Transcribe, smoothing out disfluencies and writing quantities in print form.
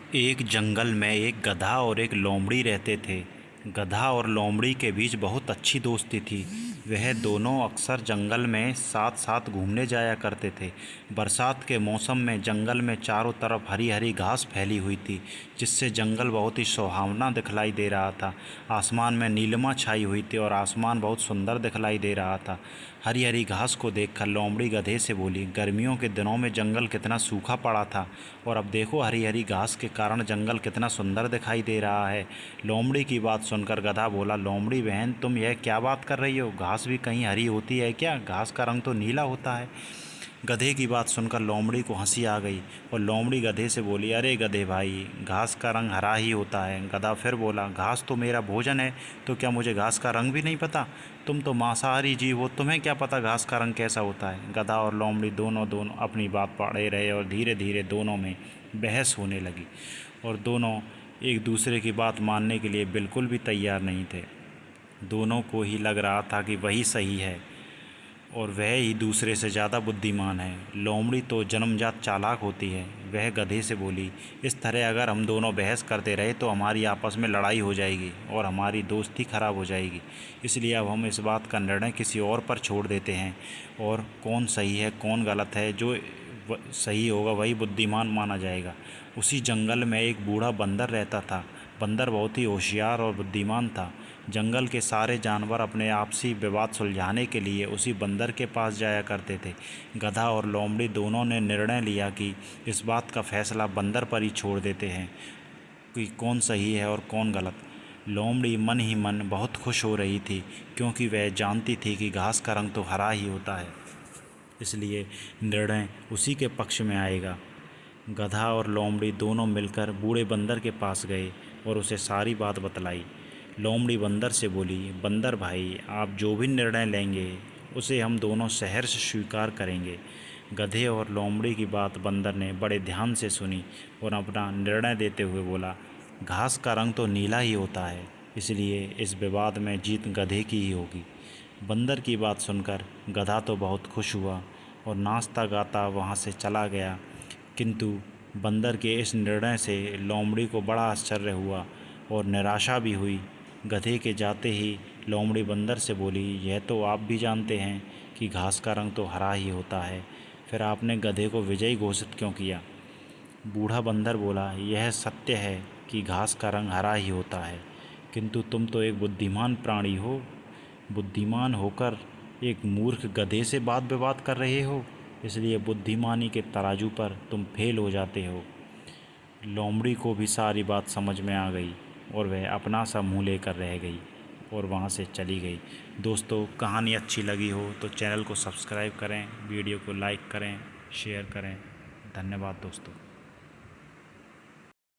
एक जंगल में एक गधा और एक लोमड़ी रहते थे। गधा और लोमड़ी के बीच बहुत अच्छी दोस्ती थी। वह दोनों अक्सर जंगल में साथ साथ घूमने जाया करते थे। बरसात के मौसम में जंगल में चारों तरफ हरी हरी घास फैली हुई थी, जिससे जंगल बहुत ही सुहावना दिखलाई दे रहा था। आसमान में नीलिमा छाई हुई थी और आसमान बहुत सुंदर दिखलाई दे रहा था। हरी हरी घास को देखकर लोमड़ी गधे से बोली, गर्मियों के दिनों में जंगल कितना सूखा पड़ा था और अब देखो हरी हरी घास के कारण जंगल कितना सुंदर दिखाई दे रहा है। लोमड़ी की बात सुनकर गधा बोला, लोमड़ी बहन, तुम यह क्या बात कर रही हो? घास भी कहीं हरी होती है क्या? घास का रंग तो नीला होता है। गधे की बात सुनकर लोमड़ी को हंसी आ गई और लोमड़ी गधे से बोली, अरे गधे भाई, घास का रंग हरा ही होता है। गधा फिर बोला, घास तो मेरा भोजन है, तो क्या मुझे घास का रंग भी नहीं पता? तुम तो मांसाहारी जीव हो, तुम्हें क्या पता घास का रंग कैसा होता है? गधा और लोमड़ी दोनों अपनी बात पड़े रहे और धीरे धीरे दोनों में बहस होने लगी और दोनों एक दूसरे की बात मानने के लिए बिल्कुल भी तैयार नहीं थे। दोनों को ही लग रहा था कि वही सही है और वह ही दूसरे से ज़्यादा बुद्धिमान है। लोमड़ी तो जन्मजात चालाक होती है। वह गधे से बोली, इस तरह अगर हम दोनों बहस करते रहे तो हमारी आपस में लड़ाई हो जाएगी और हमारी दोस्ती ख़राब हो जाएगी। इसलिए अब हम इस बात का निर्णय किसी और पर छोड़ देते हैं और कौन सही है कौन गलत है, जो सही होगा वही बुद्धिमान माना जाएगा। उसी जंगल में एक बूढ़ा बंदर रहता था। बंदर बहुत ही होशियार और बुद्धिमान था। जंगल के सारे जानवर अपने आपसी विवाद सुलझाने के लिए उसी बंदर के पास जाया करते थे। गधा और लोमड़ी दोनों ने निर्णय लिया कि इस बात का फैसला बंदर पर ही छोड़ देते हैं कि कौन सही है और कौन गलत। लोमड़ी मन ही मन बहुत खुश हो रही थी, क्योंकि वह जानती थी कि घास का रंग तो हरा ही होता है, इसलिए निर्णय उसी के पक्ष में आएगा। गधा और लोमड़ी दोनों मिलकर बूढ़े बंदर के पास गए और उसे सारी बात बतलाई। लोमड़ी बंदर से बोली, बंदर भाई, आप जो भी निर्णय लेंगे उसे हम दोनों सहर्ष स्वीकार करेंगे। गधे और लोमड़ी की बात बंदर ने बड़े ध्यान से सुनी और अपना निर्णय देते हुए बोला, घास का रंग तो नीला ही होता है, इसलिए इस विवाद में जीत गधे की ही होगी। बंदर की बात सुनकर गधा तो बहुत खुश हुआ और नाचता गाता वहाँ से चला गया, किंतु बंदर के इस निर्णय से लोमड़ी को बड़ा आश्चर्य हुआ और निराशा भी हुई। गधे के जाते ही लोमड़ी बंदर से बोली, यह तो आप भी जानते हैं कि घास का रंग तो हरा ही होता है, फिर आपने गधे को विजयी घोषित क्यों किया? बूढ़ा बंदर बोला, यह सत्य है कि घास का रंग हरा ही होता है, किंतु तुम तो एक बुद्धिमान प्राणी हो। बुद्धिमान होकर एक मूर्ख गधे से वाद विवाद कर रहे हो, इसलिए बुद्धिमानी के तराजू पर तुम फेल हो जाते हो। लोमड़ी को भी सारी बात समझ में आ गई और वह अपना सा मुँह लेकर रह गई और वहाँ से चली गई। दोस्तों, कहानी अच्छी लगी हो तो चैनल को सब्सक्राइब करें, वीडियो को लाइक करें, शेयर करें। धन्यवाद दोस्तों।